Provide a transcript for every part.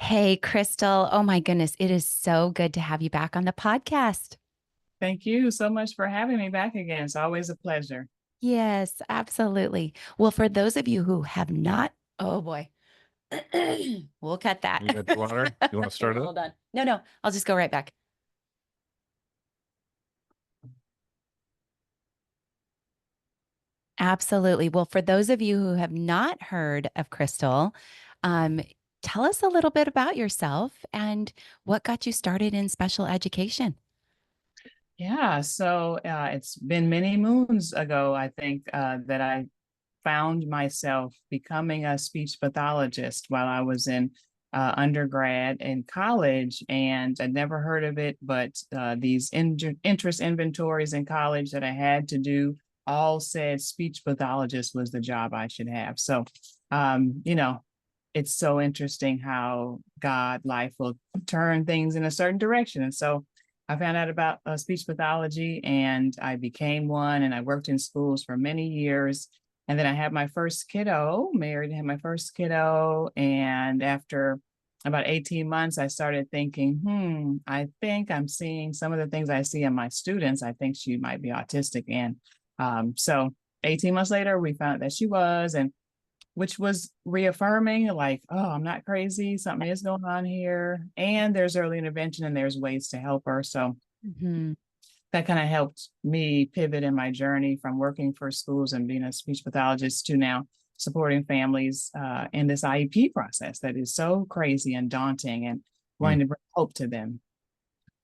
Hey, Crystal. Oh my goodness. It is so good to have you back on the podcast. Thank you so much for having me back again. It's always a pleasure. Yes, absolutely. Well, for those of you who have not, oh boy, we'll cut that. You got your water? You want to Okay, start it? hold on. No, I'll just go right back. Absolutely. Well, for those of you who have not heard of Crystal, um, tell us a little bit about yourself and what got you started in special education. Yeah, it's been many moons ago, I think, that I found myself becoming a speech pathologist while I was in undergrad in college. And I'd never heard of it, but these interest inventories in college that I had to do all said speech pathologist was the job I should have. So, um, you know, it's so interesting how God, life will turn things in a certain direction. And so I found out about speech pathology and I became one and I worked in schools for many years. And then I had my first kiddo, married, had my first kiddo. And after about 18 months, I started thinking, I think I'm seeing some of the things I see in my students. I think she might be autistic. And so 18 months later, we found that she was. And which was reaffirming, like, oh, I'm not crazy. Something is going on here. And there's early intervention and there's ways to help her. So Mhm. that kind of helped me pivot in my journey from working for schools and being a speech pathologist to now supporting families in this IEP process that is so crazy and daunting and wanting to bring hope to them.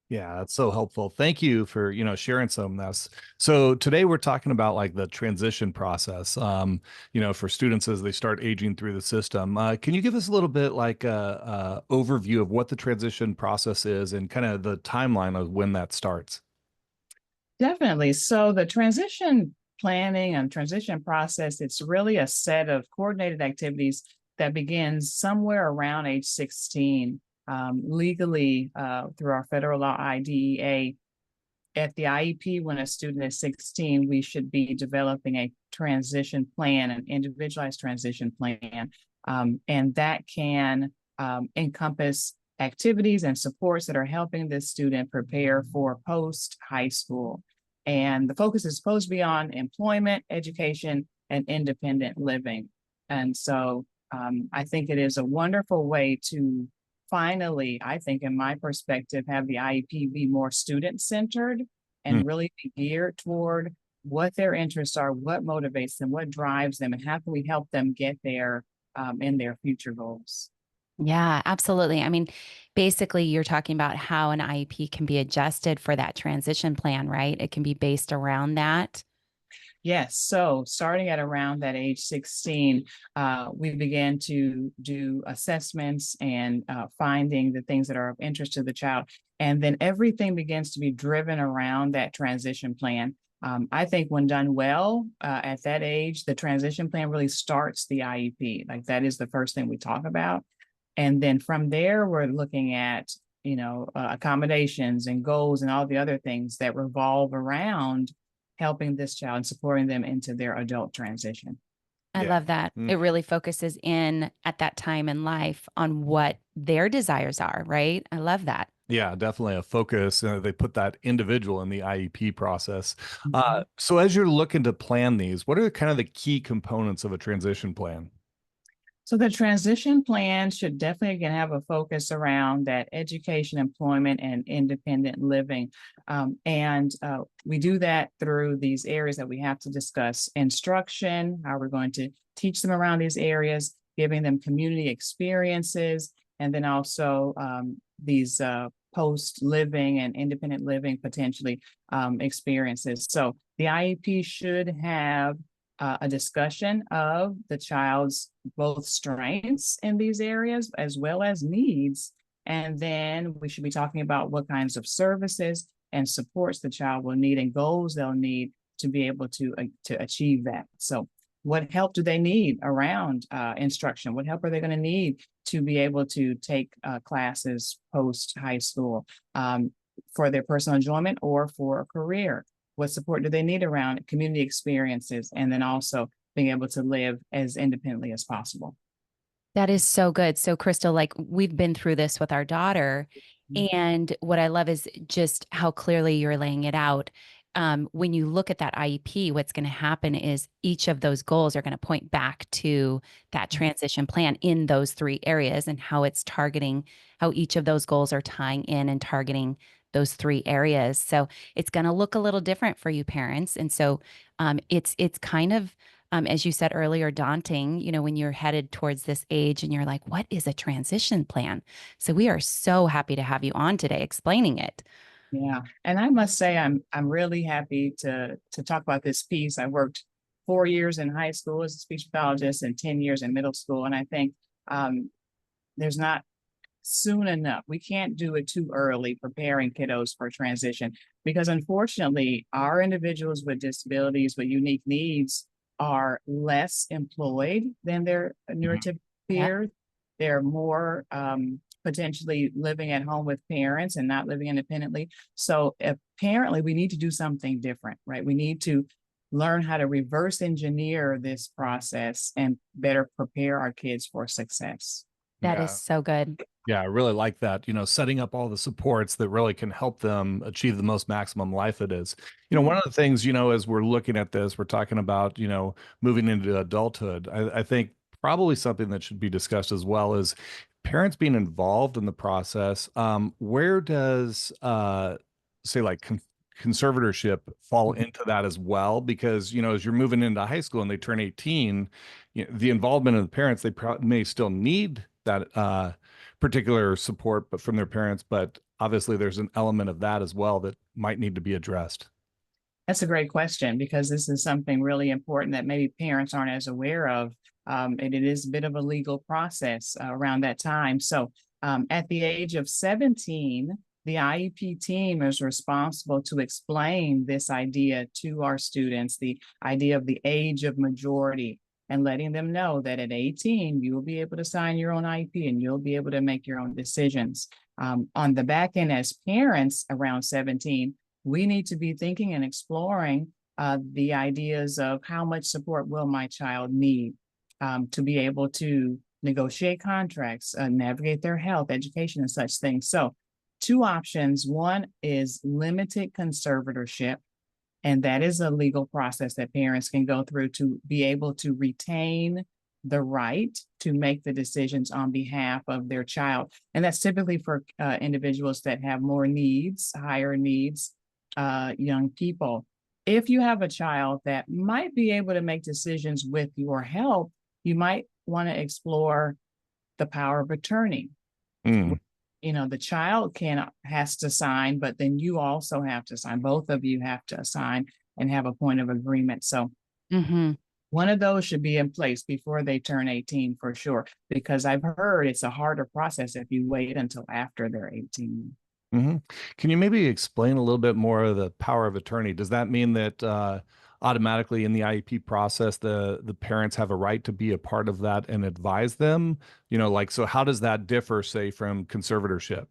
Yeah, that's so helpful. Thank you for, sharing some of this. So today we're talking about like the transition process, for students as they start aging through the system. Can you give us a little bit like a overview of what the transition process is and kind of the timeline of when that starts? Definitely. So the transition planning and transition process, it's really a set of coordinated activities that begins somewhere around age 16. Legally, through our federal law IDEA, at the IEP, when a student is 16, we should be developing a transition plan, an individualized transition plan. And that can encompass activities and supports that are helping this student prepare for post high school. And the focus is supposed to be on employment, education, and independent living. And so I think it is a wonderful way to finally, I think, in my perspective, have the IEP be more student centered Hmm. and really be geared toward what their interests are, what motivates them, what drives them, and how can we help them get there in their future goals. Yeah, absolutely. I mean, basically, you're talking about how an IEP can be adjusted for that transition plan, right? It can be based around that. Yes. So starting at around that age 16, we began to do assessments and finding the things that are of interest to the child. And then everything begins to be driven around that transition plan. I think when done well at that age, the transition plan really starts the IEP. Like that is the first thing we talk about. And then from there, we're looking at, accommodations and goals and all the other things that revolve around helping this child and supporting them into their adult transition. I Yeah. love that. It really focuses in at that time in life on what their desires are, right? I love that. Yeah, definitely a focus. They put that individual in the IEP process. Mhm. So as you're looking to plan these, what are kind of the key components of a transition plan? So the transition plan should definitely again have a focus around that education, employment, and independent living. And we do that through these areas that we have to discuss: instruction, how we're going to teach them around these areas, giving them community experiences, and then also these post living and independent living potentially experiences. So the IEP should have a discussion of the child's both strengths in these areas as well as needs. And then we should be talking about what kinds of services and supports the child will need and goals they'll need to be able to achieve that. So, what help do they need around instruction? What help are they going to need to be able to take classes post high school for their personal enjoyment or for a career? What support do they need around community experiences? And then also being able to live as independently as possible. That is so good. So, Crystal, like we've been through this with our daughter. And what I love is just how clearly you're laying it out. When you look at that IEP, what's going to happen is each of those goals are going to point back to that transition plan in those three areas and how it's targeting, how each of those goals are tying in and targeting those three areas. So it's going to look a little different for you parents. And so it's kind of as you said earlier, daunting, when you're headed towards this age and you're like, what is a transition plan? So we are so happy to have you on today explaining it. Yeah, and I must say I'm really happy to talk about this piece. I worked 4 years in high school as a speech pathologist and 10 years in middle school, and I think um, there's not soon enough. We can't do it too early preparing kiddos for transition because unfortunately, our individuals with disabilities with unique needs are less employed than their neurotypical Yeah, peers. They're more potentially living at home with parents and not living independently. So apparently we need to do something different, right? We need to learn how to reverse engineer this process and better prepare our kids for success. that is Yeah. so good. Yeah, I really like that. Setting up all the supports that really can help them achieve the most maximum life it is. One of the things, as we're looking at this, we're talking about, moving into adulthood. I think probably something that should be discussed as well is parents being involved in the process. Where does, say, like conservatorship fall into that as well? Because, as you're moving into high school and they turn 18, the involvement of the parents, they may still need that, particular support, but from their parents. But obviously, there's an element of that as well that might need to be addressed. That's a great question because this is something really important that maybe parents aren't as aware of. And it is a bit of a legal process around that time. So at the age of 17, the IEP team is responsible to explain this idea to our students, the idea of the age of majority, and letting them know that at 18, you will be able to sign your own IEP and you'll be able to make your own decisions. On the back end, as parents around 17, we need to be thinking and exploring the ideas of how much support will my child need to be able to negotiate contracts, navigate their health, education, and such things. So, two options. One is limited conservatorship, and that is a legal process that parents can go through to be able to retain the right to make the decisions on behalf of their child. And that's typically for individuals that have more needs, higher needs, young people. If you have a child that might be able to make decisions with your help, you might want to explore the power of attorney. Mm. The child has to sign, but then you also have to sign. Both of you have to sign and have a point of agreement. So Hmm. one of those should be in place before they turn 18 for sure, because I've heard it's a harder process if you wait until after they're 18. Hmm. Can you maybe explain a little bit more of the power of attorney? Does that mean that automatically in the IEP process, the parents have a right to be a part of that and advise them? So how does that differ, say, from conservatorship?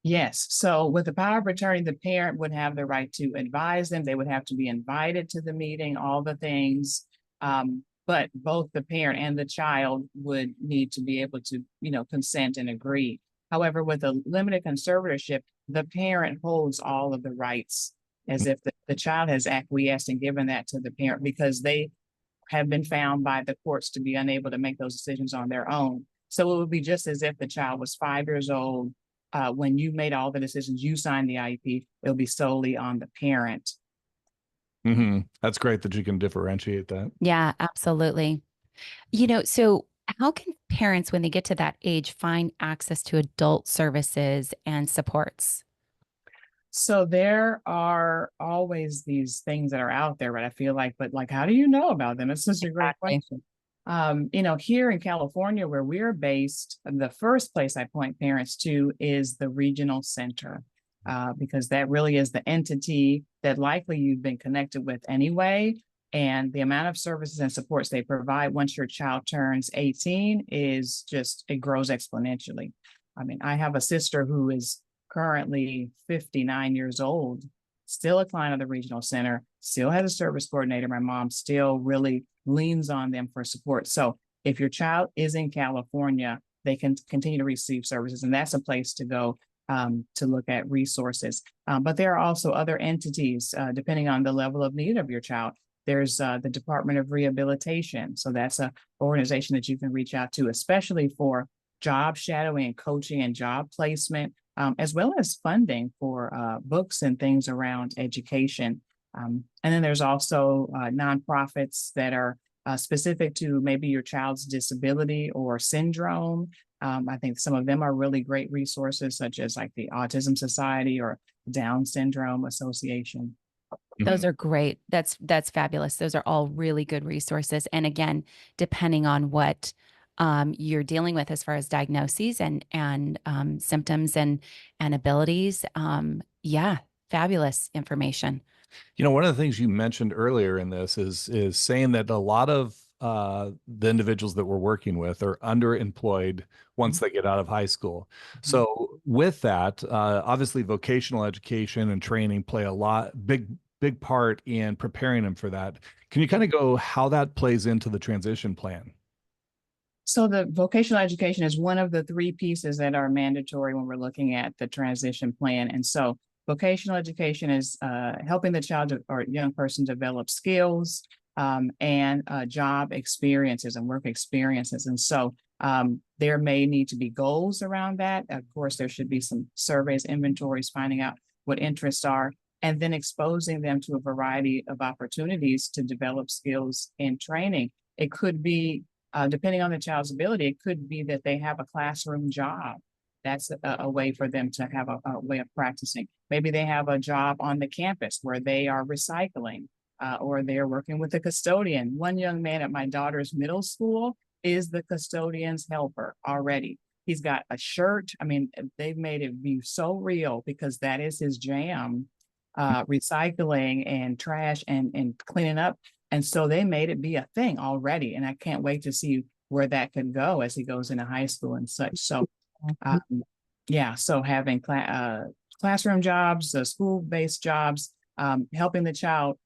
Yes. So with the power of attorney, the parent would have the right to advise them. They would have to be invited to the meeting, all the things. But both the parent and the child would need to be able to, consent and agree. However, with a limited conservatorship, the parent holds all of the rights as if the child has acquiesced and given that to the parent because they have been found by the courts to be unable to make those decisions on their own. So it would be just as if the child was 5 years old when you made all the decisions, you signed the IEP, it'll be solely on the parent. That's great that you can differentiate that. Yeah, absolutely. So how can parents, when they get to that age, find access to adult services and supports? So there are always these things that are out there, but I feel like, but like, how do you know about them? It's such a great Exactly. question. Here in California, where we're based, the first place I point parents to is the regional center, because that really is the entity that likely you've been connected with anyway. And the amount of services and supports they provide once your child turns 18 is just, it grows exponentially. I mean, I have a sister who is currently 59 years old, still a client of the regional center, still has a service coordinator. My mom still really leans on them for support. So if your child is in California, they can continue to receive services, and that's a place to go to look at resources. But there are also other entities, depending on the level of need of your child. There's the Department of Rehabilitation. So that's an organization that you can reach out to, especially for job shadowing and coaching and job placement, as well as funding for books and things around education. And then there's also nonprofits that are specific to maybe your child's disability or syndrome. I think some of them are really great resources, such as like the Autism Society or Down Syndrome Association. Those are great. That's fabulous. Those are all really good resources. And again, depending on what you're dealing with as far as diagnoses and symptoms and abilities, yeah, fabulous information. You know, one of the things you mentioned earlier in this is saying that a lot of the individuals that we're working with are underemployed once they get out of high school. So with that, obviously vocational education and training play a big part in preparing them for that. Can you kind of go how that plays into the transition plan? So the vocational education is one of the three pieces that are mandatory when we're looking at the transition plan. And so vocational education is helping the child or young person develop skills and job experiences and work experiences. And so there may need to be goals around that. Of course, there should be some surveys, inventories, finding out what interests are, and then exposing them to a variety of opportunities to develop skills and training. It could be, depending on the child's ability, it could be that they have a classroom job. That's a way for them to have a way of practicing. Maybe they have a job on the campus where they are recycling, or they're working with a custodian. One young man at my daughter's middle school is the custodian's helper already. He's got a shirt. I mean, they've made it be so real because that is his jam, recycling and trash and cleaning up. And so they made it be a thing already. And I can't wait to see where that could go as he goes into high school and such. So, yeah, so having classroom jobs, school-based jobs, helping the child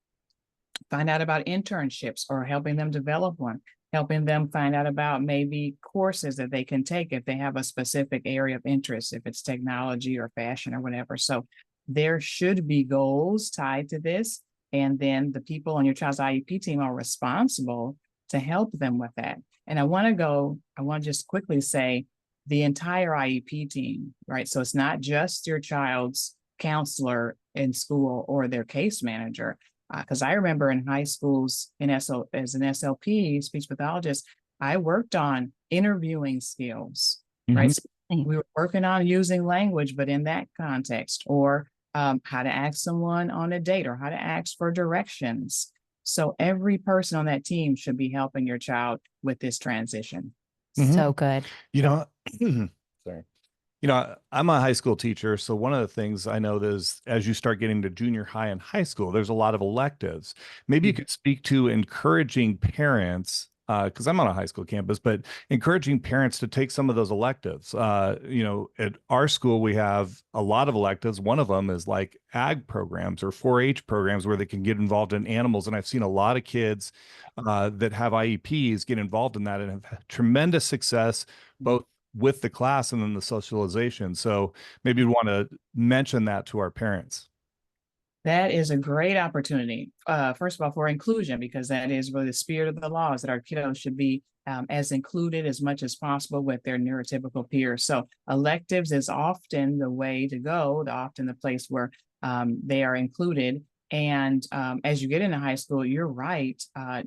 find out about internships or helping them develop one, helping them find out about maybe courses that they can take if they have a specific area of interest, if it's technology or fashion or whatever. So there should be goals tied to this. And then the people on your child's IEP team are responsible to help them with that. And I want to just quickly say the entire IEP team, right? So it's not just your child's counselor in school or their case manager. Because I remember in high schools as an SLP, speech pathologist, I worked on interviewing skills, right? So we were working on using language, but in that context, or how to ask someone on a date or how to ask for directions. So every person on that team should be helping your child with this transition. So good. You know, sorry. You know, I'm a high school teacher, so one of the things I know is as you start getting to junior high and high school, there's a lot of electives. Maybe you could speak to encouraging parents, because I'm on a high school campus, but encouraging parents to take some of those electives. You know, at our school, we have a lot of electives. One of them is like ag programs or 4-H programs where they can get involved in animals. And I've seen a lot of kids that have IEPs get involved in that and have had tremendous success, both with the class and then the socialization. So maybe we want to mention that to our parents. That is a great opportunity, first of all, for inclusion, because that is really the spirit of the law, is that our kiddos should be as included as much as possible with their neurotypical peers. So electives is often the way to go, often the place where they are included. And as you get into high school, you're right,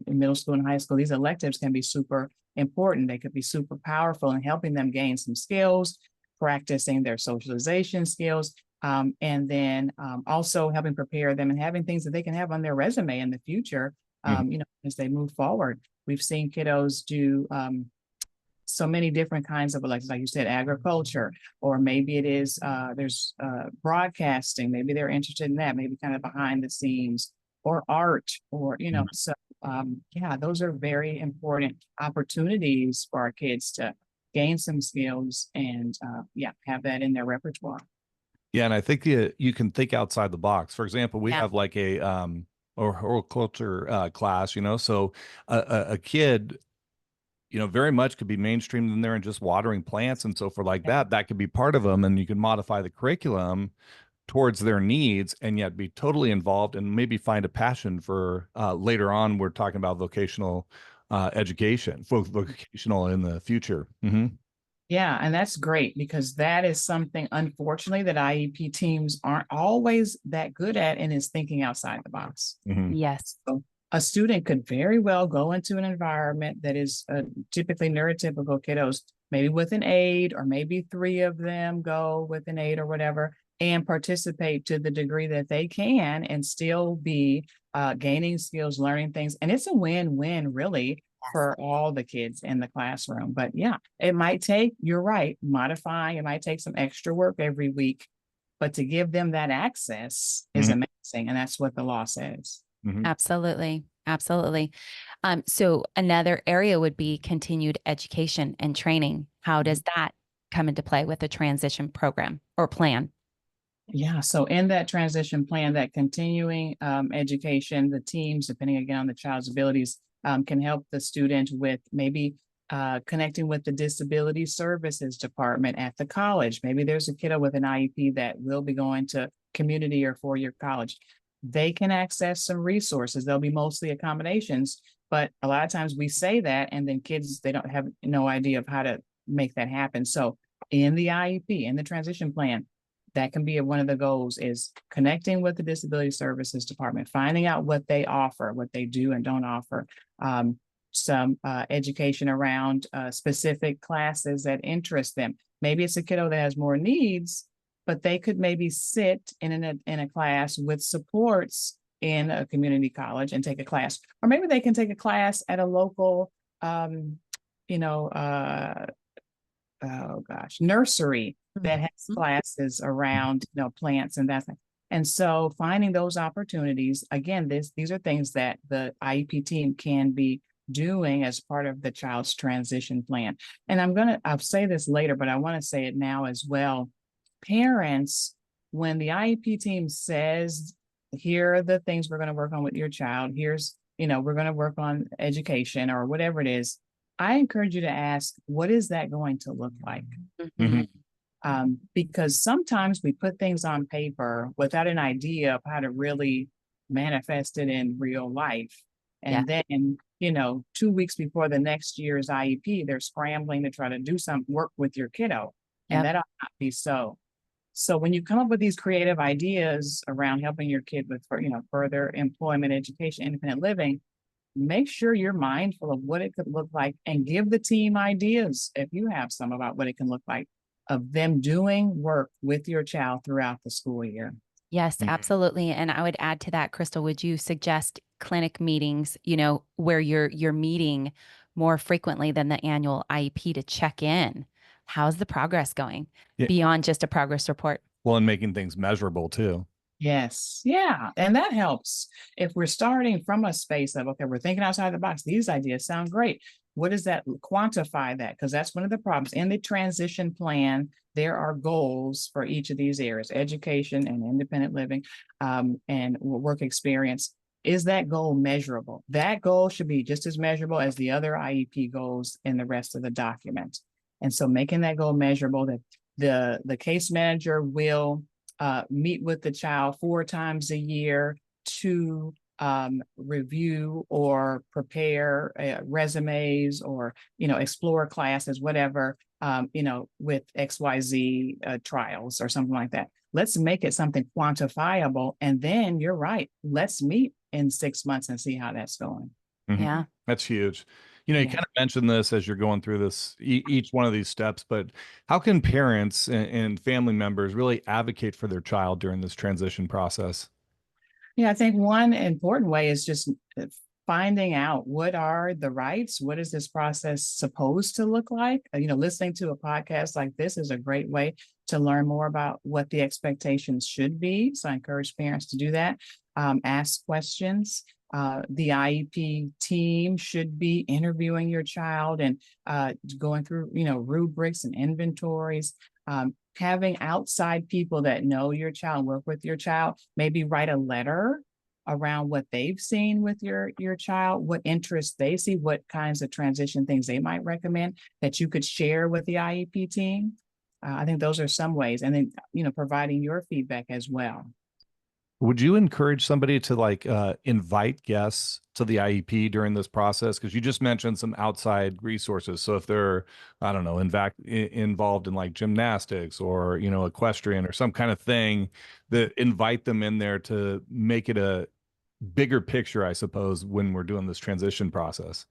in middle school and high school, these electives can be super important. They could be super powerful in helping them gain some skills, practicing their socialization skills, and then also helping prepare them and having things that they can have on their resume in the future, you know, as they move forward. We've seen kiddos do so many different kinds of electives, like you said, agriculture, or maybe it is, there's broadcasting, maybe they're interested in that, maybe kind of behind the scenes, or art, or, you know, so yeah, those are very important opportunities for our kids to gain some skills and yeah, have that in their repertoire. Yeah, and I think you can think outside the box. For example, we have like a or horticulture class, you know, so a kid, very much could be mainstreamed in there and just watering plants and so forth like that. That could be part of them, and you can modify the curriculum towards their needs and yet be totally involved and maybe find a passion for later on. We're talking about vocational education, vocational in the future. Yeah, and that's great because that is something, unfortunately, that IEP teams aren't always that good at, and is thinking outside the box. Yes. So a student could very well go into an environment that is typically neurotypical kiddos, maybe with an aide, or maybe three of them go with an aide or whatever, and participate to the degree that they can and still be gaining skills, learning things. And it's a win-win, really, for all the kids in the classroom. But yeah, it might take, you're right, modifying, it might take some extra work every week, but to give them that access is amazing. And that's what the law says. Absolutely. Absolutely. So another area would be continued education and training. How does that come into play with a transition program or plan? Yeah, so in that transition plan, that continuing education, the teams, depending again on the child's abilities, can help the student with maybe connecting with the disability services department at the college. Maybe there's a kiddo with an IEP that will be going to community or four-year college. They can access some resources. They'll be mostly accommodations, but a lot of times we say that, and then kids, they don't have no idea of how to make that happen. So in the IEP, in the transition plan, that can be one of the goals, is connecting with the disability services department, finding out what they offer, what they do and don't offer, some education around specific classes that interest them. Maybe it's a kiddo that has more needs, but they could maybe sit in a class with supports in a community college and take a class, or maybe they can take a class at a local, you know, oh gosh, nursery that has classes around, plants and that thing. And so finding those opportunities, again, these are things that the IEP team can be doing as part of the child's transition plan. And I'll say this later, but I want to say it now as well. Parents, when the IEP team says, here are the things we're going to work on with your child, here's, we're going to work on education or whatever it is, I encourage you to ask, what is that going to look like? Because sometimes we put things on paper without an idea of how to really manifest it in real life. And then, 2 weeks before the next year's IEP, they're scrambling to try to do some work with your kiddo. And that ought not be so. So when you come up with these creative ideas around helping your kid with, further employment, education, independent living, make sure you're mindful of what it could look like, and give the team ideas, if you have some, about what it can look like, of them doing work with your child throughout the school year. Yes, absolutely. And I would add to that, Crystal, would you suggest clinic meetings, where you're meeting more frequently than the annual IEP to check in? How's the progress going beyond just a progress report? Well, and making things measurable too. Yes. Yeah. And that helps. If we're starting from a space of, okay, we're thinking outside the box, these ideas sound great. What does that quantify that? Because that's one of the problems. In the transition plan, there are goals for each of these areas: education and independent living, and work experience. Is that goal measurable? That goal should be just as measurable as the other IEP goals in the rest of the document. And so making that goal measurable, that the case manager will meet with the child 4 times a year to review or prepare resumes, or explore classes, whatever, with XYZ trials or something like that. Let's make it something quantifiable, and then you're right, let's meet in 6 months and see how that's going. Yeah. That's huge. You kind of mentioned this as you're going through this, each one of these steps, but how can parents and family members really advocate for their child during this transition process? Yeah, I think one important way is just finding out, what are the rights? What is this process supposed to look like? Listening to a podcast like this is a great way to learn more about what the expectations should be. So I encourage parents to do that. Ask questions. The IEP team should be interviewing your child and going through, rubrics and inventories. Having outside people that know your child, work with your child, maybe write a letter around what they've seen with your child, what interests they see, what kinds of transition things they might recommend that you could share with the IEP team. I think those are some ways, and then providing your feedback as well. Would you encourage somebody to invite guests to the IEP during this process? Because you just mentioned some outside resources. So if they're, I don't know, involved in like gymnastics or, equestrian or some kind of thing, that invite them in there to make it a bigger picture, I suppose, when we're doing this transition process.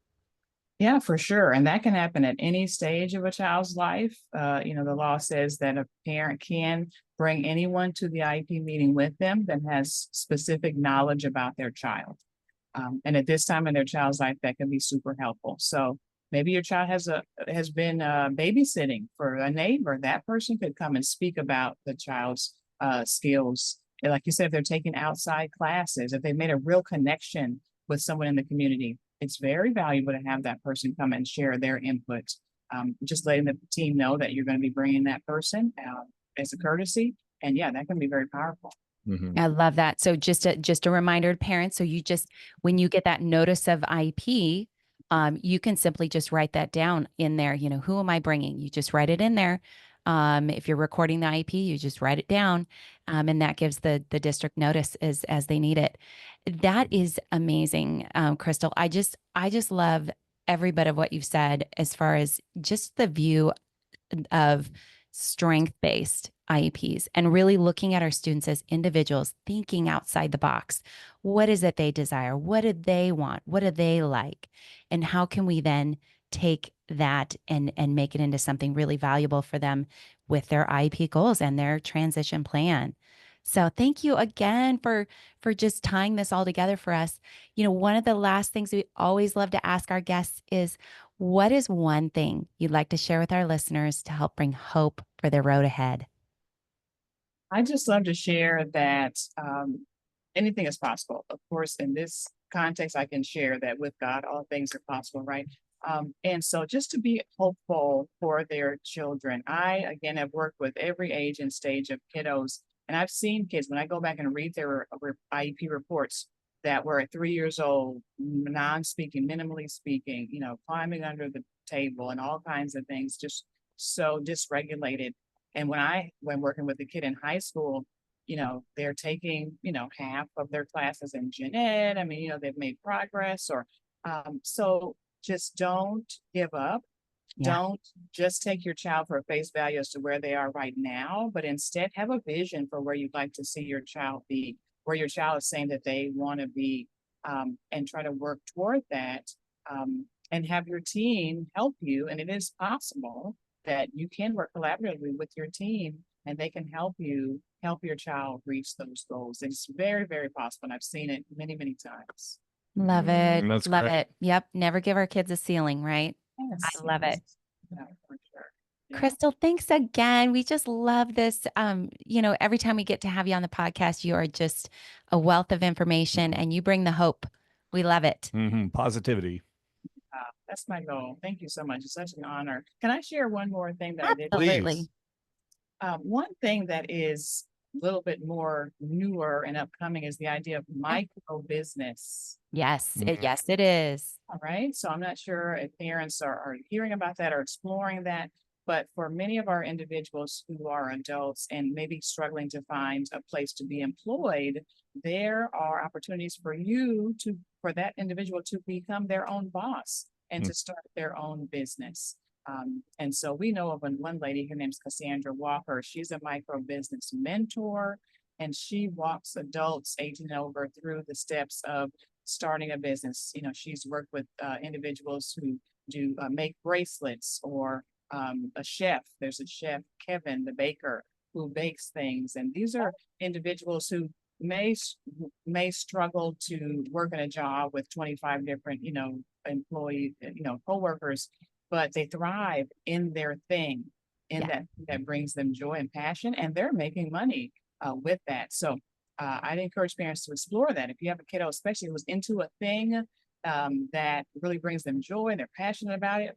Yeah, for sure. And that can happen at any stage of a child's life. The law says that a parent can bring anyone to the IEP meeting with them that has specific knowledge about their child. And at this time in their child's life, that can be super helpful. So maybe your child has been babysitting for a neighbor. That person could come and speak about the child's skills. And like you said, if they're taking outside classes, if they've made a real connection with someone in the community, it's very valuable to have that person come and share their input. Just letting the team know that you're going to be bringing that person as a courtesy. And yeah, that can be very powerful. Mm-hmm. I love that. So just a reminder to parents. So when you get that notice of IEP, you can simply just write that down in there. Who am I bringing? You just write it in there. If you're recording the IEP, you just write it down. And that gives the district notice as they need it. That is amazing, Crystal. I just love every bit of what you've said as far as just the view of strength-based IEPs and really looking at our students as individuals, thinking outside the box. What is it they desire? What do they want? What do they like? And how can we then take that and make it into something really valuable for them with their IEP goals and their transition plan? So thank you again for just tying this all together for us. One of the last things we always love to ask our guests is, what is one thing you'd like to share with our listeners to help bring hope for their road ahead? I just love to share that anything is possible. Of course, in this context, I can share that with God, all things are possible, right? And so just to be hopeful for their children. I, again, have worked with every age and stage of kiddos. And I've seen kids, when I go back and read their IEP reports, that were at 3 years old, non-speaking, minimally speaking, climbing under the table and all kinds of things, just so dysregulated. And when working with a kid in high school, they're taking, half of their classes in gen ed. I mean, they've made progress so just don't give up. Yeah. Don't just take your child for face value as to where they are right now, but instead have a vision for where you'd like to see your child be, where your child is saying that they want to be, and try to work toward that, and have your team help you. And it is possible that you can work collaboratively with your team and they can help your child reach those goals. It's very, very possible. And I've seen it many, many times. Love it. That's love great. it. Yep. Never give our kids a ceiling, right? Yes, I love it. Yeah, for sure. Yeah. Crystal, thanks again. We just love this. Every time we get to have you on the podcast, you are just a wealth of information and you bring the hope. We love it. Mm-hmm. Positivity. That's my goal. Thank you so much. It's such an honor. Can I share one more thing that I did? Absolutely. One thing that is a little bit more newer and upcoming is the idea of micro business. Yes, yes, it is. All right. So I'm not sure if parents are hearing about that or exploring that, but for many of our individuals who are adults and maybe struggling to find a place to be employed, there are opportunities for that individual to become their own boss and to start their own business. And so we know of one lady, her name's Cassandra Walker. She's a micro business mentor, and she walks adults 18 and over through the steps of starting a business. She's worked with individuals who do make bracelets, or a chef. There's a chef, Kevin, the baker, who bakes things. And these are individuals who may struggle to work in a job with 25 different, employees, coworkers, but they thrive in their thing, that brings them joy and passion, and they're making money with that. So I'd encourage parents to explore that. If you have a kiddo, especially who's into a thing that really brings them joy and they're passionate about it,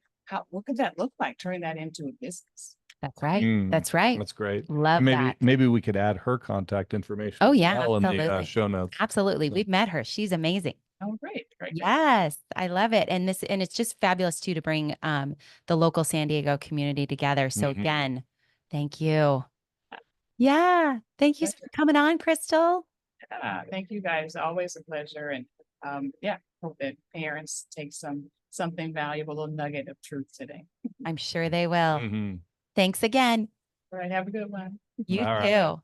what could that look like? Turning that into a business. That's right. Mm, That's right. that's great. Love And that. maybe we could add her contact information Oh as yeah, well in the absolutely. show notes. Absolutely. So, We've met her. She's amazing. Oh, great, great, great. Yes, I love it. And it's just fabulous too to bring the local San Diego community together. So mhm. again, thank you. Yeah, thank you for coming on, Crystal. Thank you guys. Always a pleasure. And yeah, hope that parents take something valuable, a little nugget of truth today. I'm sure they will. Mhm. Thanks again. All right, have a good one. You All right. too.